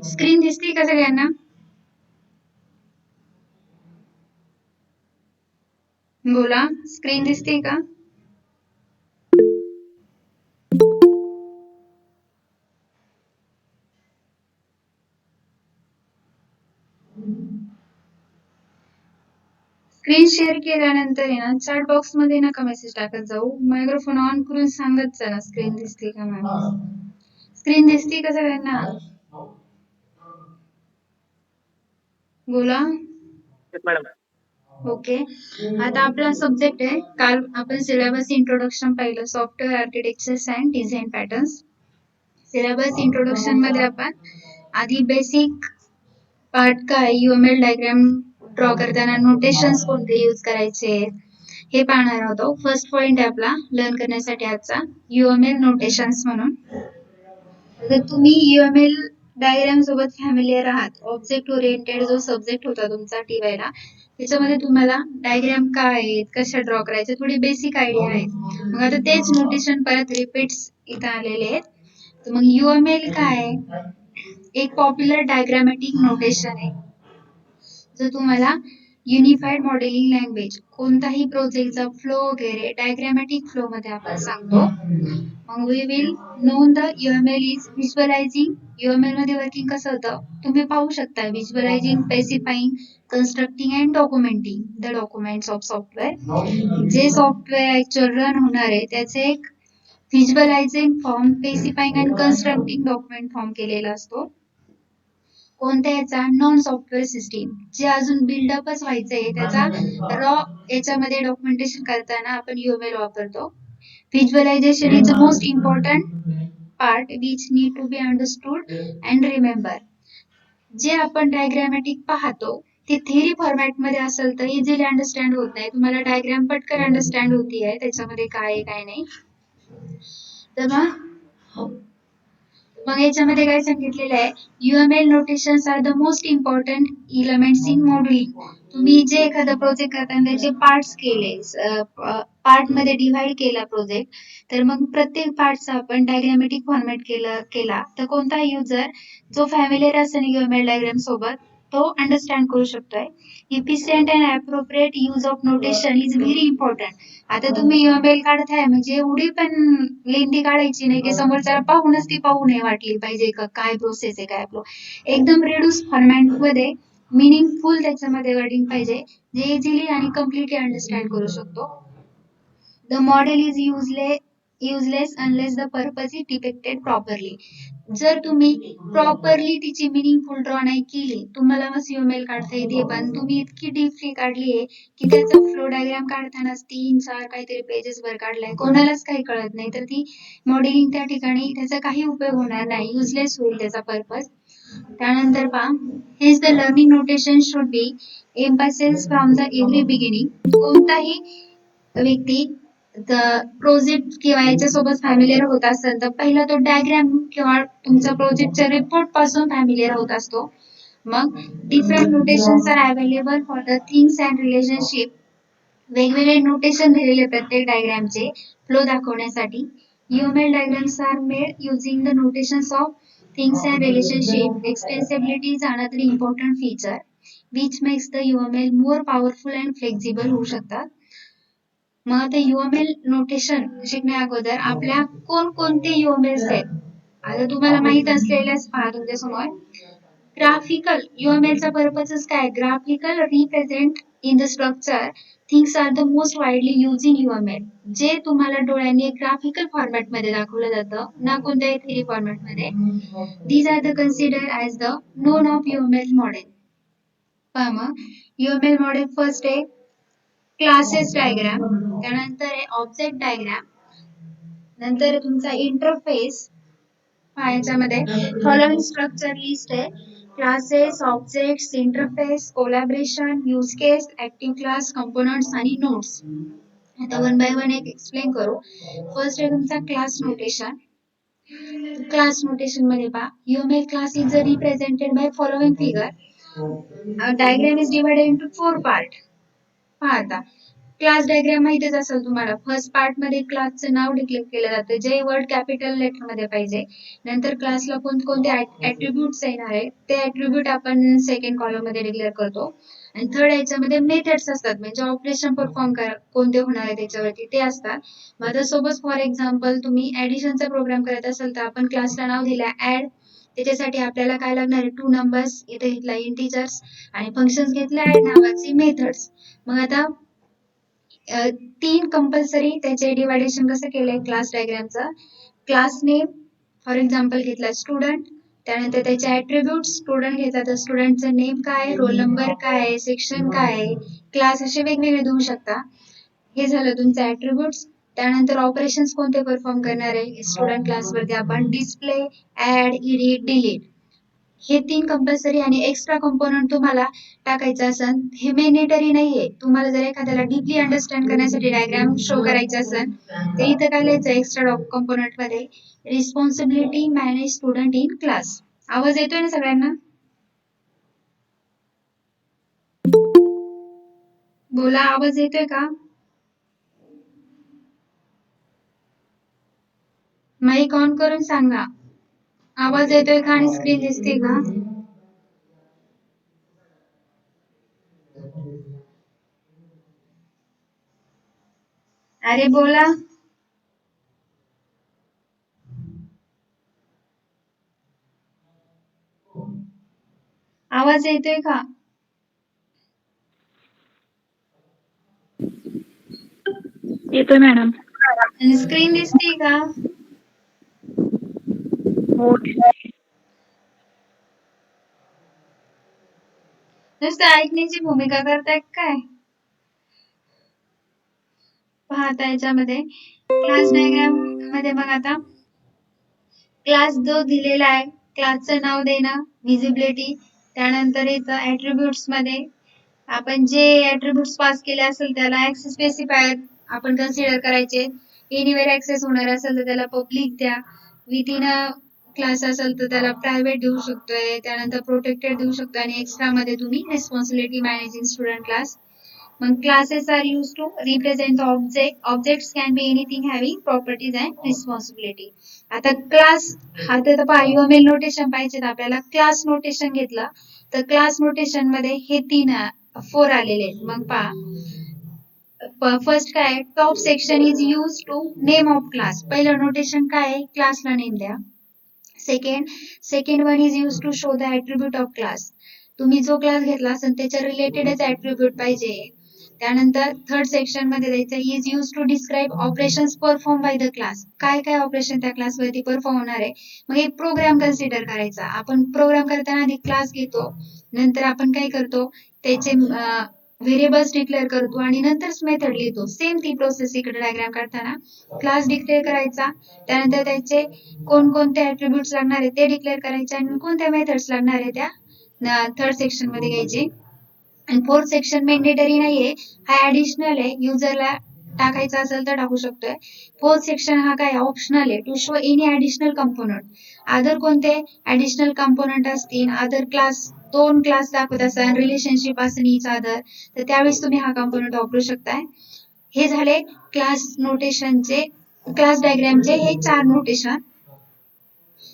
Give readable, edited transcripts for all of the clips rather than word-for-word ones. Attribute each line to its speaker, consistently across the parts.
Speaker 1: Screen दिसते का सगळ्यांना? बोला, स्क्रीन दिसते का? स्क्रीन शेअर केल्यानंतर आहे ना, चॅट बॉक्स मध्ये नका मेसेज टाकत जाऊ. मायक्रोफोन ऑन करून सांगत चला स्क्रीन दिसते का मॅम. स्क्रीन दिसते का सगळ्यांना? बोला. ओके. आता आपला सब्जेक्ट आहे, काल आपण सिलेबस इंट्रोडक्शन पाहिलं, software architectures and design patterns. Syllabus introduction मध्ये आपण आधी बेसिक पार्ट काय, यूएमएल डायग्राम ड्रॉ करताना नोटेशन्स कोणते यूज करायचे हे पाहणार आहोत. फर्स्ट पॉइंट आहे आपला लर्न करण्यासाठी आजचा, यूएमएल नोटेशन्स म्हणून. जर तुम्ही यूएमएल डायग्राम सोबत फॅमिलियर आहात, ऑब्जेक्ट ओरिएंटेड जो सब्जेक्ट होता तुमचा टीवायला, त्याच्यामध्ये तुम्हाला डायग्राम काय आहेत, कशा ड्रॉ करायचे, थोडी बेसिक आयडिया आहे. मग आता तेच नोटेशन परत रिपीट्स इथं आलेले आहेत. तर मग यूएमएल काय आहे? एक पॉप्युलर डायग्रामॅटिक नोटेशन आहे. जर तुम्हाला युनिफाईड मॉडेलिंग लँग्वेज कोणताही प्रोजेक्टचा फ्लो वगैरे डायग्रामॅटिक फ्लो मध्ये आपण सांगतो. मग we will know the UML is visualizing. UML मध्ये वर्किंग कसं होतं तुम्ही पाहू शकता. Visualizing, specifying, constructing and documenting the documents of software. जे सॉफ्टवेअर ऍक्च्युअल रन होणार आहे त्याचे एक visualizing form, specifying and constructing document form केलेला असतो. कोणत्या याचा? नॉन सॉफ्टवेअर सिस्टीम, जे अजून बिल्डअपच व्हायचंय त्याचा रॉ याच्यामध्ये डॉक्युमेंटेशन करताना आपण यूएमएल वापरतो. Visualisation is the most important part which need to be understood and remember. जे आपण डायग्रामॅटिक पाहतो ते थेरी फॉर्मॅट मध्ये असेल तर इझिली अंडरस्टँड होत नाही. तुम्हाला डायग्राम पटकन अंडरस्टँड होती आहे त्याच्यामध्ये काय आहे काय नाही. तर मग याच्यामध्ये काय सांगितलेलं आहे, UML notations are the most important elements in modelling. तुम्ही जे एखादा प्रोजेक्ट करताना त्याचे पार्ट्स केले, पार्ट मध्ये डिव्हाइड केला प्रोजेक्ट, तर मग प्रत्येक पार्टचा आपण डायग्रामॅटिक फॉर्मॅट केला तर कोणता युजर जो फॅमिलियर असेल यूएमएल डायग्राम सोबत तो अंडरस्टँड करू शकतोय. Efficient and appropriate use of notation is very important. आता तुम्ही यूएमएल काढताय म्हणजे एवढी पण लेंदी काढायची नाही की समोरच्याला पाहूनच ती पाहू नये वाटली पाहिजे का काय प्रोसेस आहे काय आपलं. एकदम रिड्यूस फॉर्मॅट मध्ये मिनिंगफुल त्याच्यामध्ये वर्डिंग पाहिजे, जे इझिली आणि कम्प्लिटली अंडरस्टँड करू शकतो. The model is useless unless the purpose is depicted properly. जर तुम्ही प्रॉपरली तिची मिनिंगफुल ड्रॉ नाही केली, तुम्हाला मग यूएमएल काढता येते पण तुम्ही इतकी डीपली काढली आहे की त्याचा फ्लो डायग्राम काढतानाच 3-4 काहीतरी पेजेस वर काढलाय, कोणालाच काही कळत नाही, तर ती मॉडेलिंग त्या ठिकाणी त्याचा काही उपयोग होणार नाही, युजलेस होईल त्याचा पर्पज. त्यानंतर पहा, hedge the learning notation should be Mphasis from the every beginning. कोणताही व्यक्ती प्रोजेक्ट किंवा याच्यासोबत फॅमिलियर होत असेल तर पहिला तो डायग्राम किंवा तुमचा प्रोजेक्टच्या रिपोर्ट पासून फॅमिलियर होत असतो. मग different notations are available for the things and relationship. वेगवेगळे नोटेशन दिलेले प्रत्येक डायग्रामचे फ्लो दाखवण्यासाठी. UML diagrams are made using the notations of things and relationship. Extensibility is another important feature which makes the UML more powerful and flexible होऊ शकतात. मग आता UML notation शिकण्या अगोदर आपल्या कोणकोणते यूएमएल्स आहेत आता तुम्हाला माहित असलेल्याच पहा तुमच्या समोर. ग्राफिकल यूएमएलचा पर्पजच काय? Graphical represent in the structure things are the most widely use in UML. जे तुम्हाला डोळ्यांनी ग्राफिकल फॉर्मॅट मध्ये दाखवलं जातं ना कोणत्याही थ्री फॉर्मॅट मध्ये. These are the consider as the known of UML model. पहा मग यूएमएल मॉडेल फर्स्ट आहे क्लासेस डायग्राम, त्यानंतर आहे ऑब्जेक्ट डायग्राम, नंतर तुमचा इंटरफेस. याच्यामध्ये फॉलोइंग स्ट्रक्चर लिस्ट आहे, classes, objects, interface, collaboration, use case, active class, components आणि नोट्स. आता वन बाय वन एक एक्सप्लेन करू. फर्स्ट आहे तुमचा क्लास नोटेशन. क्लास नोटेशन मध्ये पहा, UML class is represented by following figure. Diagram is divided into 4 part. पहा आता क्लास डायग्राम माहितीच असेल तुम्हाला. फर्स्ट पार्ट मध्ये क्लासचं नाव डिक्लेअर केलं जातं, जे वर्ड कॅपिटल लेटर मध्ये पाहिजे. नंतर क्लासला कोणते ऍट्रिब्यूट्स येणार आहे ते ऍट्रिब्यूट आपण सेकंड कॉलम मध्ये डिक्लेअर करतो. आणि थर्ड याच्यामध्ये मेथड्स असतात, म्हणजे ऑपरेशन परफॉर्म कोणते होणार आहे त्याच्यावरती ते असतात. मग आता सोबत फॉर एक्झाम्पल तुम्ही ऍडिशनचा प्रोग्राम करत असाल तर आपण क्लासला नाव दिलं ऍड. त्याच्यासाठी आपल्याला काय लागणार आहे, 2 नंबर्स इथे घेतला इंटीजर्स, आणि फंक्शन घेतलं ऍड नावाची मेथड्स. मग आता अ, 3 कंपल्सरी त्याचे डिव्हायडेशन कसं केलंय क्लास डायग्रामचं. क्लास नेम फॉर एक्झाम्पल घेतला स्टुडंट, त्यानंतर त्याचे ॲट्रिब्यूट्स स्टुडंट घेतला तर स्टुडंटचं नेम काय, रोल नंबर काय, सेक्शन काय, क्लास असे वेगवेगळे देऊ शकता. हे झालं तुमचं ॲट्रिब्यूट्स. त्यानंतर ऑपरेशन्स कोणते परफॉर्म करणार आहे स्टुडंट क्लासवरती आपण डिस्प्ले, ॲड, एडिट, डिलीट हे 3 कंपल्सरी, आणि एक्स्ट्रा कंपोनंट तुम्हाला टाकायचं असेल हे मॅन्डेटरी नाहीये. तुम्हाला जर एखाद्याला डीपली अंडरस्टँड करण्यासाठी डायग्राम शो करायचे असेल तर इथं काय लिहायचं एक्स्ट्रा कंपोनंट मध्ये, responsibility manage student in class. आवाज येतोय ना सगळ्यांना? बोला, आवाज येतोय का? माईक ऑन करून सांगा. आवाज येतोय का आणि स्क्रीन दिसते का? अरे बोला. आवाज येतोय का?
Speaker 2: येतोय मॅडम.
Speaker 1: आणि स्क्रीन दिसते का?
Speaker 2: हो.
Speaker 1: नुसतं ऐकण्याची भूमिका करताय काय? पाहता याच्यामध्ये क्लास डायग्राम मध्ये मग आता क्लास जो दिलेला आहे क्लासचं नाव देणं, विजिबिलिटी, त्यानंतर इथं ऍट्रिब्यूट्स मध्ये आपण जे ऍट्रिब्यूट्स पास केले असेल त्याला ऍक्सेस स्पेसिफायर आपण कन्सिडर करायचे. एनीवेअर ऍक्सेस होणार असेल तर त्याला पब्लिक द्या. विथिन क्लास असेल तर त्याला प्रायव्हेट देऊ शकतोय, त्यानंतर प्रोटेक्टेड देऊ शकतो, आणि एक्स्ट्रा मध्ये तुम्ही रिस्पॉन्सिबिलिटी मॅनेजिंग स्टुडंट क्लास. मग classes are used to represent the object. Objects can be anything having properties and responsibility. आता क्लास हा तर पहा UML नोटेशन पाहिजे आपल्याला. क्लास नोटेशन घेतलं तर क्लास नोटेशन मध्ये हे 4 आलेले आहेत. मग पहा फर्स्ट काय, top section is use to name of class. पहिलं नोटेशन काय आहे, क्लासला नेम द्या. Second one is use to show the attribute of class. तुम्ही जो क्लास घेतला असेल त्याच्या रिलेटेडच ऍट्रिब्यूट पाहिजे. त्यानंतर थर्ड सेक्शन मध्ये द्यायचं is use to describe operations perform by the class. काय काय ऑपरेशन त्या क्लासवरती परफॉर्म होणार आहे. मग एक प्रोग्राम कन्सिडर करायचा. आपण प्रोग्राम करताना आधी क्लास घेतो, नंतर आपण काय करतो त्याचे व्हेरिएबल्स डिक्लेअर करतो आणि नंतरच मेथड लिहितो. सेम ती प्रोसेस इकडे डायग्राम काढताना क्लास डिक्लेअर करायचा, त्यानंतर त्याचे कोणकोणते ऍट्रिब्यूट्स लागणार आहे ते डिक्लेअर करायचे, आणि कोणत्या मेथड्स लागणार आहे त्या थर्ड सेक्शन मध्ये घ्यायचे. आणि फोर्थ सेक्शन मॅन्डेटरी नाहीये, हा ऍडिशनल आहे. युजरला टाकायचा असेल तर टाकू शकतोय. फोर्थ सेक्शन हा काय ऑप्शनल आहे, to show any additional component. Other कोणते ऍडिशनल कंपोनंट असतील, अदर क्लास, 2 क्लास दाखवत असाल, रिलेशनशिप असेल इच अदर, तर त्यावेळेस तुम्ही हा कंपोनंट वापरू शकताय. हे झाले क्लास नोटेशनचे, क्लास डायग्रामचे हे 4 नोटेशन.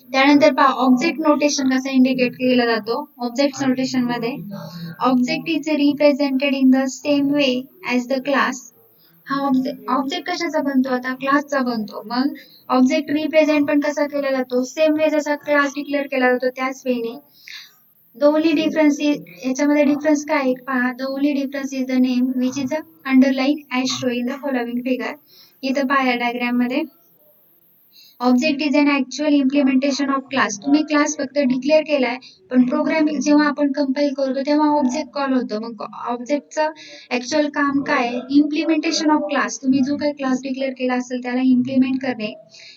Speaker 1: त्यानंतर पहा ऑब्जेक्ट नोटेशन कसा इंडिकेट केला जातो. ऑब्जेक्ट नोटेशन मध्ये object is represented in the same way as the class. हा ऑब्जेक्ट कशाचा बनतो, आता क्लासचा बनतो. मग ऑब्जेक्ट रिप्रेझेंट पण कसा केला जातो, सेम वे जसा क्लास डिक्लेअर केला जातो त्याच वेने. द ओनली डिफरन्स इज, याच्यामध्ये डिफरन्स काय आहे पहा, the only difference is the name which is a underline as show in the following figure. इथं पहा डायग्राम मध्ये object is an actual implementation of class. तुम्ही क्लास फक्त डिक्लेअर केलाय, पण प्रोग्राम जेव्हा आपण कंपाईल करतो तेव्हा ऑब्जेक्ट कॉल होतं. मग ऑब्जेक्टचं ऍक्च्युअल काम काय, इम्प्लिमेंटेशन ऑफ क्लास. तुम्ही जो काही क्लास डिक्लेअर केला असेल त्याला इम्प्लिमेंट करणे,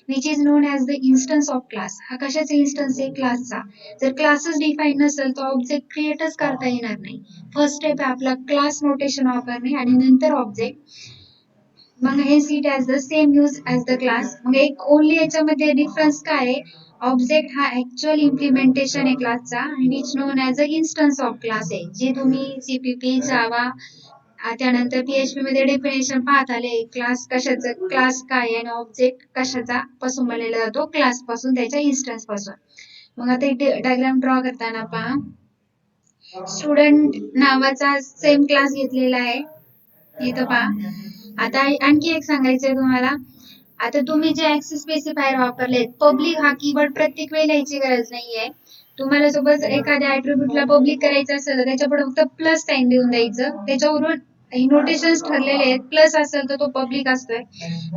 Speaker 1: which is non as the instance of class. हा कशाचा इन्स्टन्स आहे, क्लासचा. जर क्लासच डिफाईन नसेल तर ऑब्जेक्ट क्रिएटच करता येणार नाही. फर्स्ट स्टेप आहे आपला क्लास नोटेशन वापरणे आणि नंतर ऑब्जेक्ट. मग हे seat as the same use as the class. मग एक ओनली याच्यामध्ये डिफरन्स काय आहे, ऑब्जेक्ट हा ऍक्च्युअल इम्प्लिमेंटेशन आहे क्लासचा, आणि which non as a instance of class आहे. जे तुम्ही सीपीपी, जावा त्यानंतर PHP मध्ये डेफिनेशन पाहत आले, क्लास कशाचं, क्लास काय आणि ऑब्जेक्ट कशाचा पासून बनलेला जातो, क्लास पासून, त्याच्या इन्स्टन्स पासून. मग आता इथे डायग्राम ड्रॉ करताना पहा, स्टुडंट नावाचा सेम क्लास घेतलेला आहे इथं पहा. आता आणखी एक सांगायचंय तुम्हाला, आता तुम्ही जे ऍक्सेस स्पेसिफायर वापरलेत, पब्लिक हा कीवर्ड प्रत्येक वेळी लिहायची गरज नाहीये. तुम्हाला सोबत एखाद्या ऍट्रिब्यूटला पब्लिक करायचं असेल तर त्याच्या पुढे फक्त प्लस साइन देऊन द्यायचं. त्याच्यावरून नोटेशन्स ठरलेले आहेत. प्लस असेल तर तो पब्लिक असतोय.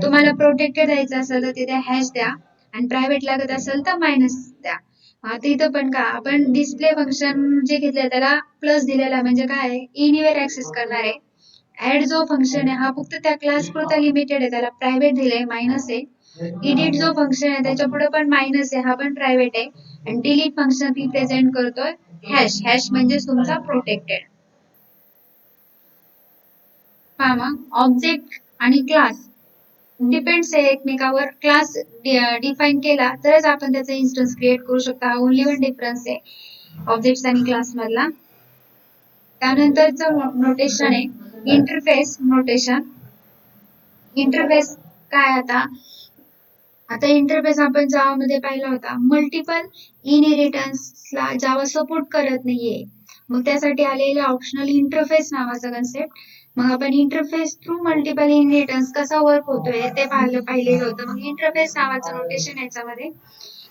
Speaker 1: तुम्हाला प्रोटेक्टेड द्यायचं असेल तर तिथे हॅश द्या आणि प्रायव्हेट लागत असेल तर मायनस द्या. आता इथं पण का आपण डिस्प्ले फंक्शन जे घेतलंय त्याला प्लस दिलेला म्हणजे काय, एनिवेअर ऍक्सेस करणार आहे. ऍड जो फंक्शन आहे हा फक्त त्या क्लास पुरता लिमिटेड आहे, त्याला प्रायव्हेट दिलंय, मायनस आहे. एडिट जो फंक्शन आहे त्याच्या पुढे पण मायनस आहे, हा पण प्रायव्हेट आहे. आणि डिलीट फंक्शन रिप्रेझेंट करतोय हॅश, हॅश म्हणजे तुमचा प्रोटेक्टेड. पहा मग, ऑब्जेक्ट आणि क्लास डिपेंड्स आहे एकमेकावर. क्लास डिफाईन केला तरच आपण त्याचा इन्स्टन्स क्रिएट करू शकतो. हा ओनली वन डिफरन्स आहे ऑब्जेक्ट्स आणि क्लास मधला. त्यानंतरचं नोटेशन आहे इंटरफेस नोटेशन. इंटरफेस काय, आता इंटरफेस आपण जावा मध्ये पाहिला होता. मल्टिपल इनहेरिटन्सला जावा सपोर्ट करत नाहीये, मग त्यासाठी आलेला ऑप्शनल इंटरफेस नावाचा कन्सेप्ट. मग आपण इंटरफेस थ्रू मल्टिपल इनहेरिटन्स कसा वर्क होतोय ते पाहिलेलं होतं. मग इंटरफेस नावाचं नोटेशन याच्यामध्ये,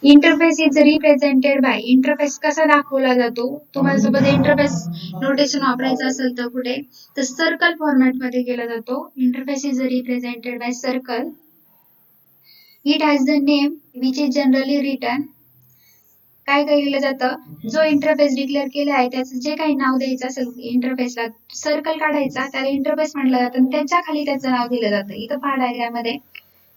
Speaker 1: interface is represented bye, interface कसा दाखवला जातो, तुम्हाला सोबत इंटरफेस नोटेशन वापरायचं असेल तर कुठे, तर सर्कल फॉर्मॅट मध्ये केला जातो. Interface is represented by circle. It has the name which is generally return. काय केलं जातं, जो इंटरफेस डिक्लेअर केला आहे त्याचं जे काही नाव द्यायचं असेल इंटरफेसला, सर्कल काढायचा, त्याला इंटरफेस म्हटलं जातं आणि त्याच्या खाली त्याचं नाव दिलं जातं. इथं पहा डायग्राम मध्ये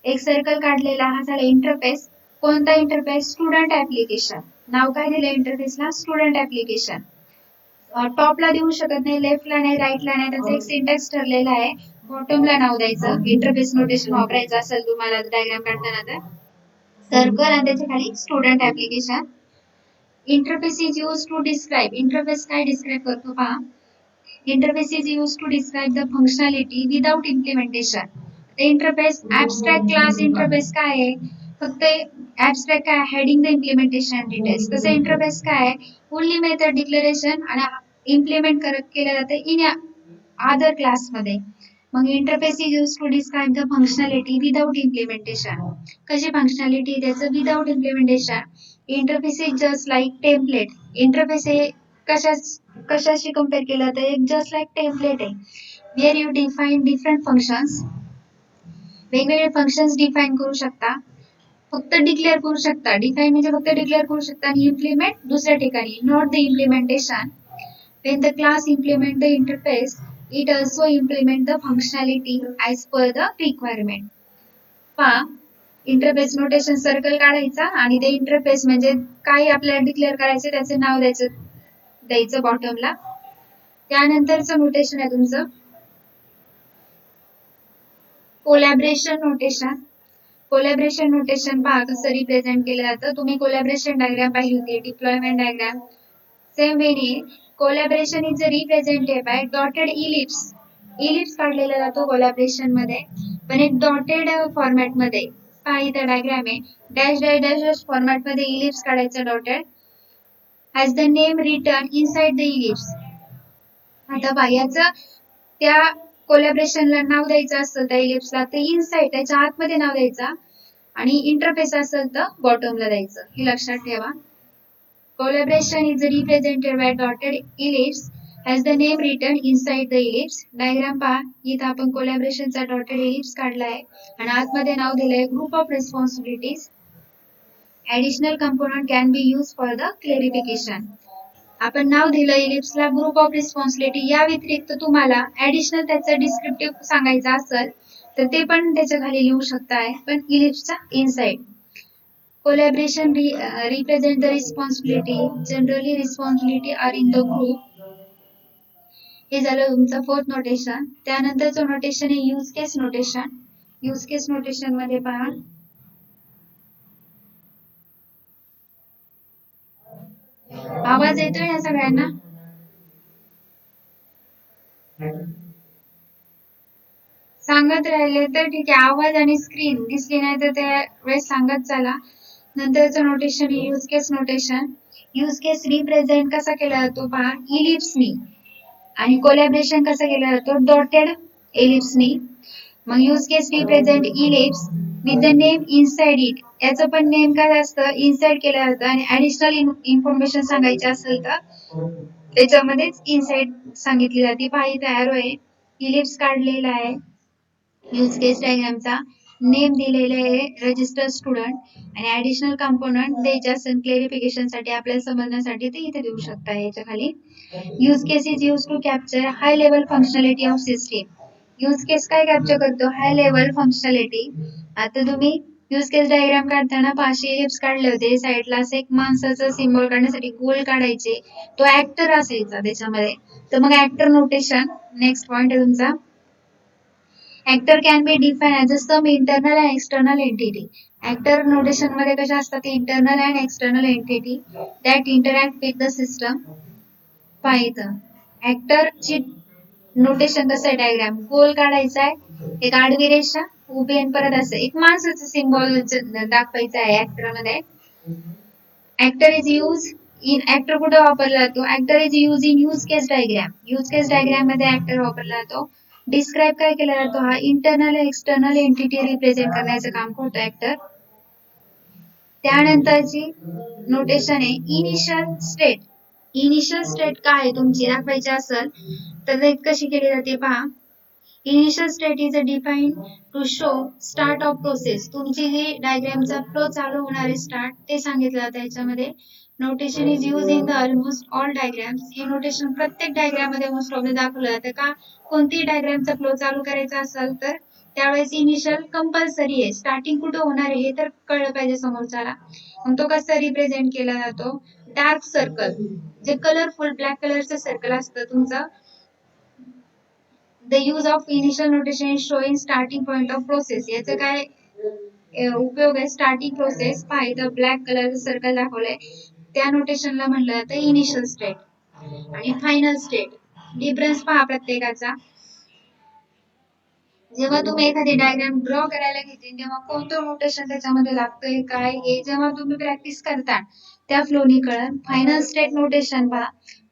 Speaker 1: एक सर्कल काढलेला, हा झाला इंटरफेस. कोणता इंटरफेस, स्टुडंट ऍप्लिकेशन. नाव काय दिलं इंटरफेसला, स्टुडंट ऍप्लिकेशन. टॉपला देऊ शकत नाही, लेफ्टला नाही, राईटला नाही, त्याचा एक सिंटॅक्स ठरलेला आहे. बॉटमला नाव द्यायचं, इंटरफेस नोटेशन वापरायचं असेल तुम्हाला डायग्राम काढताना तर सर्कल आणि त्याच्या खाली student application. Interface is use to describe, interface काय डिस्क्राइब करतो पहा, interface is use to describe the functionality without implementation. Interface abstract class interface काय आहे, फक्त ऍब्स्ट्रॅक्ट काय, हेडिंग द इम्प्लिमेंटेशन डिटेल्स. तसं इंटरफेस काय आहे, ओनली मेथड डिक्लेरेशन आणि इम्प्लिमेंट केलं जातं इन अदर क्लास मध्ये. मग interface is use to describe the functionality without implementation. कशी फंक्शनॅलिटी, त्याचं without implementation. Interface is just like template, interface हे कशाशी कम्पेअर केलं तर एक जस्ट लाईक टेम्पलेट आहे. Where you define different functions, वेगवेगळे फंक्शन्स डिफाईन करू शकता, फक्त डिक्लेअर करू शकता. डिफाईन म्हणजे फक्त डिक्लेअर करू शकता आणि इम्प्लिमेंट दुसऱ्या ठिकाणी, not the implementation. When the class implement the interface, it also implement the functionality as per the requirement. पहा, इंटरफेस नोटेशन सर्कल काढायचा आणि ते इंटरफेस म्हणजे काय आपल्याला डिक्लेअर करायचं त्याचे नाव द्यायचं बॉटमला. त्यानंतरचं नोटेशन आहे तुमचं कोलॅबरेशन नोटेशन. कोलॅबरेशन नोटेशन पहा कसं रिप्रेझेंट केलं जातं. तुम्ही कोलॅबरेशन डायग्राम पाहिली होती, डिप्लॉयमेंट डायग्राम. सेम वेनी collaboration is represented by dotted ellipse. Ellipse काढलेला जातो कोलॅबरेशन मध्ये, पण एक डॉटेड फॉर्मॅट मध्ये. पहा इथं डायग्राम आहे, dash dash dash dash format मध्ये इलिप्स काढायचं dotted. Has the name return inside the ellipse. आता पहा याचं त्या कोलॅबरेशनला नाव द्यायचं असतं त्या इलिप्सला तर इनसाइड त्याच्या आतमध्ये नाव द्यायचं आणि इंटरफेस असेल तर बॉटमला द्यायचं. हे लक्षात ठेवा. Collaboration is represented by dotted ellipse has the name written inside the ellipse. Diagram पहा, इथं आपण कोलॅबरेशनचा डॉटेड इलिप्स काढलाय आणि आतमध्ये नाव दिलंय group of responsibilities. Additional component can be use for the clarification. आपण नाव दिलं इलिप्सला ग्रुप ऑफ रिस्पॉन्सिबिलिटी, या व्यतिरिक्त तुम्हाला ऍडिशनल त्याचं डिस्क्रिप्टिव्ह सांगायचं असेल तर ते पण त्याच्या खाली लिहू शकताय, पण इलिप्सचा inside. Collaboration represent the responsibility. Generally, responsibility are in the group. हे झालं तुमचं फोर्थ नोटेशन. त्यानंतरचं नोटेशन आहे यूज केस नोटेशन. यूज केस नोटेशन मध्ये पहा, आवाज येतोय या सगळ्यांना? सांगत राहिले तर ठीक आहे. आवाज आणि स्क्रीन दिसली नाही तर त्या वेळेस सांगत चला. नंतरचं नोटेशन यूज केस नोटेशन. यूज केस रिप्रेझेंट कसा केला जातो पहा, इलिप्सनी. आणि कोलॅबरेशन कसा केला जातो, डॉटेड एलिप्सनी. मग use case represent ellipse with the name inside it. याचं पण नेम काय असतं, इनसाइड केलं जातं. आणि ऍडिशनल इन्फॉर्मेशन सांगायची असेल तर त्याच्यामध्येच इनसाइड सांगितली जाते. पहा इथे arrow आहे, इलिप्स काढलेला आहे यूज केस डायग्रामचा, नेम दिलेले आहे रजिस्टर स्टुडंट, आणि ऍडिशनल कंपोनंट द्यायचे असेल क्लेरिफिकेशन साठी आपल्याला समजण्यासाठी ते इथे देऊ शकता याच्या खाली. Use case is use to capture high level functionality of system. Use case काय कॅप्चर करतो, हाय लेवल फंक्शनॅलिटी. आता तुम्ही यूज केस डायग्राम काढताना पाचशे इलिप्स काढले होते, साईडला असं एक माणसाचं सिम्बॉल काढण्यासाठी गोल काढायचे, तो ऍक्टर असायचा त्याच्यामध्ये. तर मग ऍक्टर नोटेशन नेक्स्ट पॉइंट आहे तुमचा. Actor can be defined as a some internal and external entity. Actor notation मध्ये कशा असतात, internal and external entity that interact with the system. पाहिजे ऍक्टर ची नोटेशन कसं आहे, डायग्राम गोल काढायचा आहे, एक आडवी रेषा उभी आणि परत असं एक माणसाचं सिम्बॉल दाखवायचं आहे ऍक्टर मध्ये. Actor is use in, actor कुठे वापरला जातो, actor is use in use case diagram. Use case diagram मध्ये ऍक्टर वापरला जातो. डिस्क्राईब काय केला जातो, हा इंटरनल एक्सटर्नल एंटिटी रिप्रेझेंट करण्याचं काम करतो ऍक्टर. त्यानंतरची नोटेशन आहे इनिशियल स्टेट. इनिशियल स्टेट काय तुमची दाखवायची असेल तर ते कशी केली जाते पहा. Initial state is a defined to show start of process. तुमची जी डायग्रामचा फ्लो चालू होणारे स्टार्ट ते सांगितलं जातं याच्यामध्ये. Notation is use in the almost all diagrams. हे नोटेशन प्रत्येक डायग्राम मध्ये मोस्ट ऑफ दाखवलं जातं. का, कोणती डायग्रामचा फ्लो चालू करायचा असेल तर त्यावेळेस इनिशियल कंपल्सरी आहे. स्टार्टिंग कुठं होणार आहे हे तर कळलं पाहिजे समोरच्याला. मग तो कसा रिप्रेझेंट केला जातो, डार्क सर्कल, जे कलरफुल ब्लॅक कलरचं सर्कल असतं तुमचं. The use of initial notation is showing starting point of process. याचं काय उपयोग आहे, स्टार्टिंग प्रोसेस. पहा इथं ब्लॅक कलरचं सर्कल दाखवलंय, त्या नोटेशनला म्हणलं जातं इनिशियल स्टेट. आणि फायनल स्टेट, डिफरन्स पहा प्रत्येकाचा. जेव्हा तुम्ही एखादी डायग्राम ड्रॉ करायला घेते तेव्हा कोणतं नोटेशन त्याच्यामध्ये लागतंय काय हे जेव्हा तुम्ही प्रॅक्टिस करता त्या फ्लोनी कळत. फायनल स्टेट नोटेशन पहा.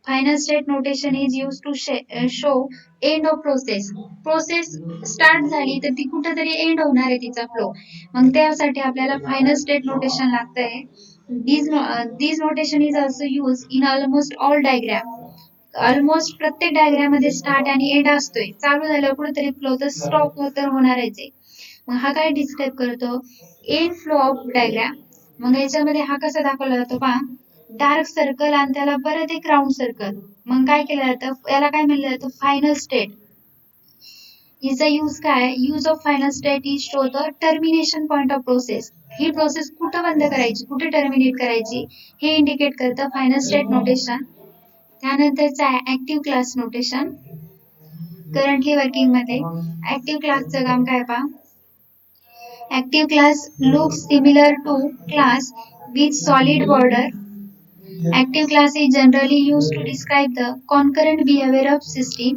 Speaker 1: Final state notation is use to show end of process. Process start झाली तर ती कुठेतरी एंड होणार आहे तिचा फ्लो, मग त्यासाठी आपल्याला फायनल स्टेट नोटेशन लागतंय. This notation is also use in almost all diagram. Almost प्रत्येक डायग्राम मध्ये स्टार्ट आणि एंड असतोय. चालू झालं कुठेतरी फ्लो तर स्टॉप तर होणारच आहे. मग हा काय डिस्क्राईब करतो, एंड फ्लो ऑफ डायग्राम. मग याच्यामध्ये हा कसा दाखवला जातो पहा, डार्क सर्कल आणि त्याला परत एक राऊंड सर्कल. मग काय केलं जातं, याला काय म्हणलं जातं, फायनल स्टेट. हिचा यूज काय, use of final state is show the termination point of process. He process कुठं बंद करायची, कुठे टर्मिनेट करायची हे इंडिकेट करतं फायनल स्टेट नोटेशन. त्यानंतरचं आहे active class notation. Currently working मध्ये ऍक्टिव्ह क्लासचं काम काय पहा. Active class looks similar to class with solid border. Active class is generally use to describe the concurrent behaviour of system.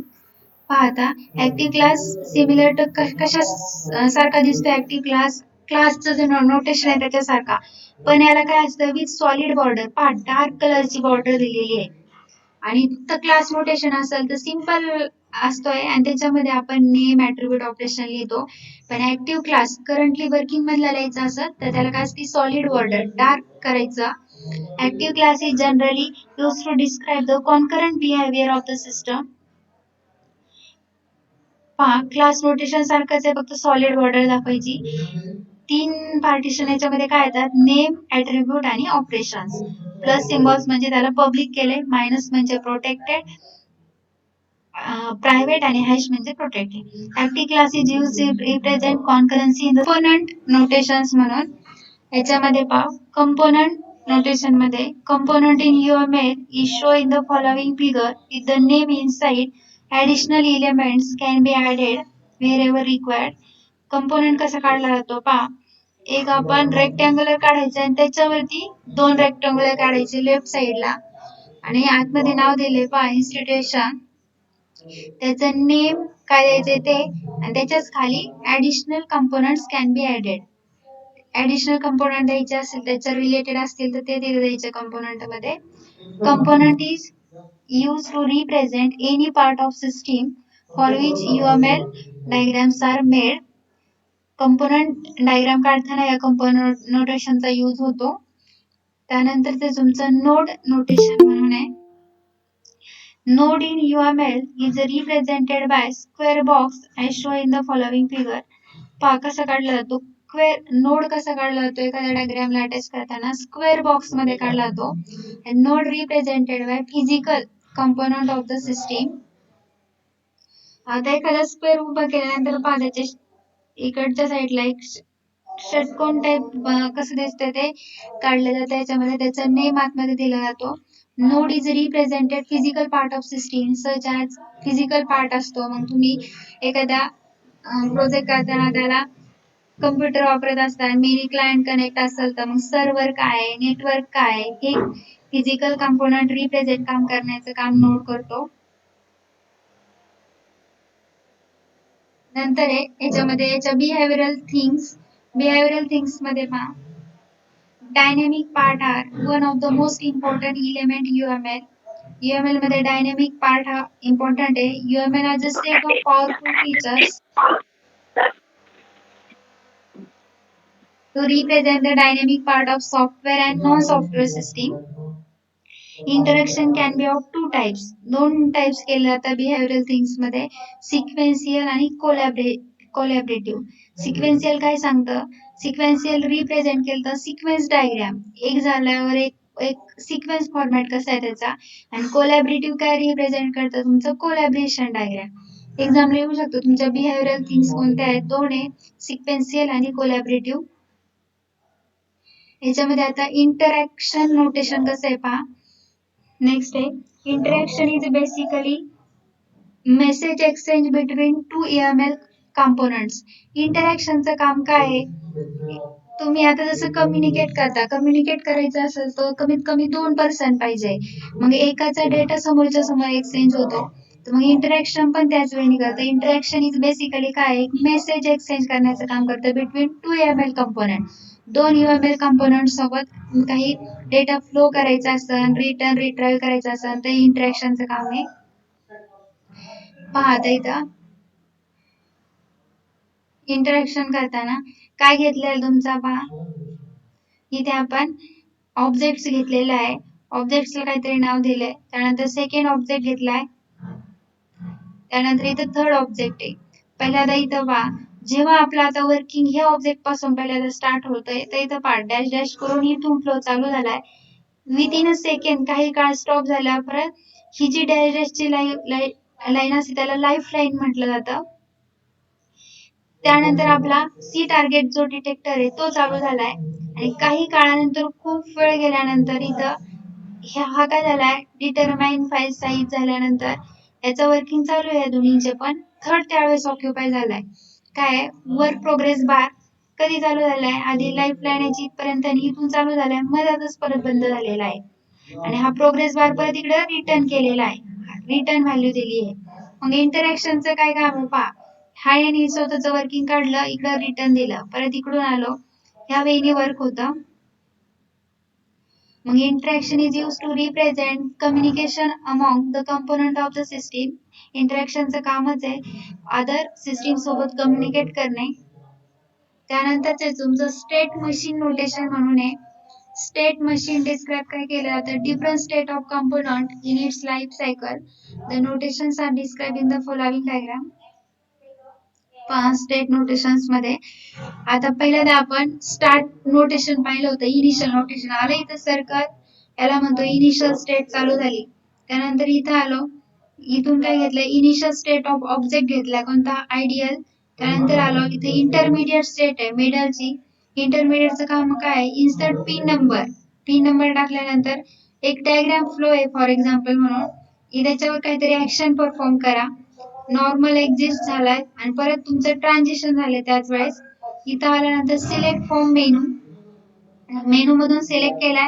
Speaker 1: पाहता active class similar to कशा सारखा दिसतो active class, क्लासचं जे नोटेशन आहे त्याच्यासारखा, पण याला काय असतं, विथ सॉलिड बॉर्डर. पहा डार्क कलरची बॉर्डर दिलेली आहे. आणि फक्त क्लास नोटेशन असेल तर सिंपल असतोय आणि त्याच्यामध्ये आपण नेम ऍट्रिब्यूट ऑपरेशन लिहितो. पण ऍक्टिव्ह क्लास करंटली वर्किंग मधला लिहायचा असत तर त्याला काय असते, सॉलिड बॉर्डर डार्क करायचं. Active class is generally use to describe the concurrent behaviour of the system. पहा क्लास नोटेशन सारखंच आहे, फक्त सॉलिड बॉर्डर दाखवायची. 3 पार्टिशन याच्यामध्ये काय येतात, नेम, ऍट्रिब्यूट आणि ऑपरेशन्स. प्लस सिम्बॉल्स म्हणजे त्याला पब्लिक केले, मायनस म्हणजे प्रोटेक्टेड, प्रायव्हेट आणि हॅश म्हणजे protected. Active class is use represent concurrency in the component notations म्हणून. याच्यामध्ये पहा कंपोनंट नोटेशन मध्ये component in UML is show in the following figure with the name inside. Additional elements can be added wherever required. Component कसा काढला जातो पहा. एक आपण रेक्टँग्युलर काढायचं आणि त्याच्यावरती 2 रेक्टँग्युलर काढायचे लेफ्ट साइडला, आणि आतमध्ये नाव दिले पहा इन्स्टिट्यूशन. त्याचं नेम काय द्यायचे ते आणि त्याच्याच खाली additional components can be added. Additional component द्यायचे असेल त्याच्या रिलेटेड असतील तर ते द्यायचे कंपोनंट मध्ये. Component is used to represent any part of system for which UML diagrams are made. Component diagram काढताना या कंपोनंट नोटेशनचा यूज होतो. त्यानंतर ते तुमचं नोड नोटेशन म्हणून आहे. Node in UML is represented by square box as shown in the following figure. पहा कसा काढला जातो नोड कसा काढला जातो एखाद्या डायग्रामला अटॅच करताना स्क्वेअर बॉक्स मध्ये काढला जातो. Node represented by physical component of the system. आता एखादा स्क्वेअर उभा केल्यानंतर पहा त्याच्या इकडच्या साईडला एक षटकोन टाइप कसं दिसतंय ते काढलं जातं. त्याच्यामध्ये त्याचा नेम आतमध्ये दिला जातो. Node is represented physical part of system such as physical part असतो. मग तुम्ही एखाद्या प्रोजेक्ट करताना त्याला कम्प्युटर वापरत असताना मिनी क्लायंट कनेक्ट असेल तर मग सर्व्हर काय नेटवर्क काय हे फिजिकल कंपोनंट रिप्रेझेंट काम करण्याचं काम नोड करतो. नंतर याच्यामध्ये याच्या बिहेवियरल थिंग्स मध्ये पहा dynamic part are one of the most important element UML. UML मध्ये डायनॅमिक पार्ट हा इम्पॉर्टंट आहे. UML has a set of powerful features to represent the dynamic part of software and non-software system. Interaction can be of two types. दोन types केले जातात behavioural things मध्ये, sequential आणि collaborative. Sequential काय सांगतं, sequential represent केलं तर sequence diagram एक झाल्यावर एक सिक्वेन्स फॉर्मॅट कसा आहे त्याचा. आणि कोलॅबरेटिव्ह काय रिप्रेझेंट करतं तुमचं कोलॅबरेशन डायग्राम. एक्झाम्पल येऊ शकतो तुमच्या बिहेवियरल थिंग्स कोणत्या आहेत, दोन आहे सिक्वेन्शियल आणि कोलॅबरेटिव्ह. याच्यामध्ये आता इंटरॅक्शन नोटेशन कसं आहे पहा. नेक्स्ट आहे interaction is basically message exchange between two UML components. इंटरॅक्शनचं काम काय आहे, तुम्ही आता जसं कम्युनिकेट करायचं असेल तर कमीत कमी 2 पर्सन पाहिजे. मग एकाचा डेटा समोरच्या समोर एक्सचेंज होतो. तर मग इंटरॅक्शन पण त्याच वेळी करतं. इंटरॅक्शन इज बेसिकली काय मेसेज एक्सचेंज करण्याचं काम करतं बिटवीन टू UML कंपोनंट. दोन UML कंपोनंट सोबत काही डेटा फ्लो करायचा असेल रिटर्न रिट्राइव्ह करायचा असेल तर इंटरॅक्शनचं काम आहे. पहा आता इथं इंटरॅक्शन करताना काय घेतलेलं तुमचा पहा. इथे आपण ऑब्जेक्ट्स घेतलेला आहे. ऑब्जेक्ट्सला काहीतरी नाव दिलंय. त्यानंतर सेकंड ऑब्जेक्ट घेतलाय. त्यानंतर इथं थर्ड ऑब्जेक्ट आहे. पहिल्यांदा इथं पहा जेव्हा आपलं आता वर्किंग ह्या ऑब्जेक्ट पासून पहिल्यांदा स्टार्ट होतंय तर इथं पहा डॅश डॅश करून इथून फ्लो चालू झालाय. विदिन अ सेकंड काही काळ स्टॉप झाल्यावर परत ही जी डॅश डॅशची लाईन असते त्याला लाईफ लाईन म्हटलं जातं. त्यानंतर आपला सी टार्गेट जो डिटेक्टर आहे तो चालू झालाय. आणि काही काळानंतर खूप वेळ गेल्यानंतर इथं हा काय झालाय डिटरमाइन फाईल साईज झाल्यानंतर याचं वर्किंग चालू आहे दोन्हीचे पण थर्ड त्यावेळेस ऑक्युपाय झालाय. काय वर्क प्रोग्रेस बार कधी चालू झालाय आधी लाईफ लाईन याची इथपर्यंत आणि इथून चालू झालाय मधातच परत बंद झालेला आहे. आणि हा प्रोग्रेस बार परत इकडे रिटर्न केलेला आहे, रिटर्न व्हॅल्यू दिली आहे. मग इंटरॅक्शनचं काय काम आहे पहा. हाय आणि स्वतःचं वर्किंग काढलं इकडं रिटर्न दिलं परत इकडून आलो ह्या वेळी वर्क होतं. मग interaction is use to represent communication among the component of the system. इंटरॅक्शनचं कामच आहे अदर सिस्टीम सोबत कम्युनिकेट करणे. त्यानंतर तुमचं स्टेट मशीन नोटेशन म्हणून आहे. स्टेट मशीन डिस्क्राइब काय केलं जातं different state of component in its life cycle. The notations are describe in the following diagram. State notations मध्ये आता पहिल्यांदा आपण स्टार्ट नोटेशन पाहिलं होतं. इनिशियल नोटेशन आलं इथं सर्कल याला म्हणतो इनिशियल स्टेट चालू झाली. त्यानंतर इथं आलो इथून काय घेतलंय इनिशियल स्टेट ऑफ ऑब्जेक्ट घेतलाय कोणता आयडियल. त्यानंतर आलो इथे इंटरमिडिएट स्टेट आहे मिडलची. इंटरमिडिएटचं काम काय इन्सर्ट पिन नंबर टाकल्यानंतर एक डायग्राम फ्लो आहे फॉर एक्झाम्पल म्हणून त्याच्यावर काहीतरी ऍक्शन परफॉर्म करा. नॉर्मल एक्झिस्ट झालाय आणि परत तुमचं ट्रान्झिशन झालंय त्याच वेळेस. इथं आल्यानंतर सिलेक्ट फ्रॉम मेनू मधून सिलेक्ट केलाय.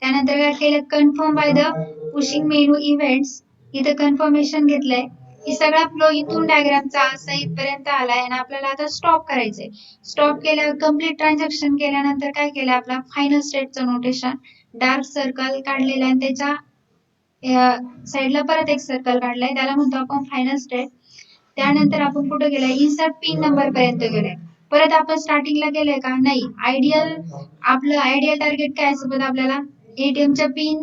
Speaker 1: त्यानंतर काय केलं confirm by the pushing menu events. इथं कन्फर्मेशन घेतलंय ही सगळा फ्लो इथून डायग्रामचा असा इथपर्यंत आलाय आणि आपल्याला आता स्टॉप करायचंय. स्टॉप केल्यावर कम्प्लीट ट्रान्झॅक्शन केल्यानंतर काय केलं आपला फायनल स्टेटचं नोटेशन डार्क सर्कल काढलेला आणि त्याच्या साईडला परत एक सर्कल काढलाय त्याला म्हणतो आपण फायनल स्टेट. त्यानंतर आपण कुठे गेलाय इन्सर्ट पिन नंबर पर्यंत गेलाय. परत आपण स्टार्टिंगला गेलोय का नाही आपलं आयडियल टार्गेट काय सोबत आपल्याला एटीएमच्या पिन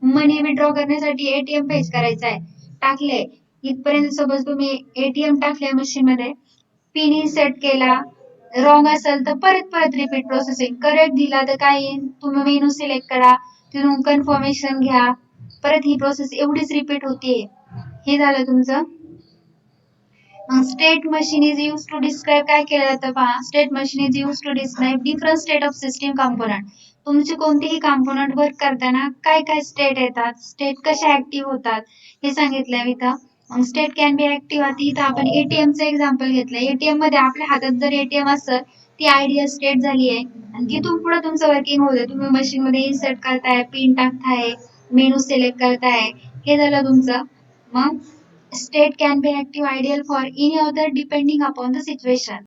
Speaker 1: मनी विड्रॉ करण्यासाठी एटीएम फेच करायचा आहे टाकले इथपर्यंत सपोज तुम्ही एटीएम टाकले मशीन मध्ये पिन सेट केला रॉंग असेल तर परत परत रिपीट प्रोसेसिंग करेक्ट दिला तर काय येईल तुम्ही मेनू सिलेक्ट करा तिथून कन्फर्मेशन घ्या परत ही प्रोसेस एवढीच रिपीट होतीये. हे झालं तुमचं. State machine is used to describe काय केलं जातं पहा state machine is use to describe different state of system component. तुमचे कोणतेही कॉम्पोनंट वर्क करताना काय काय स्टेट येतात स्टेट कशा ऍक्टिव्ह होतात हे सांगितलंय इथं. मग स्टेट कॅन बी ऍक्टिव्ह आता इथं आपण एटीएमचं एक्झाम्पल घेतलं एटीएम मध्ये आपल्या हातात जर एटीएम असेल ती आयडियल स्टेट झाली आहे आणि तिथून पुढे तुमचं वर्किंग होतं तुम्ही मशीन मध्ये इन्सर्ट करताय पिन टाकताय मेनू सिलेक्ट करताय हे झालं तुमचं. मग state can be active ideal for any other depending upon the situation.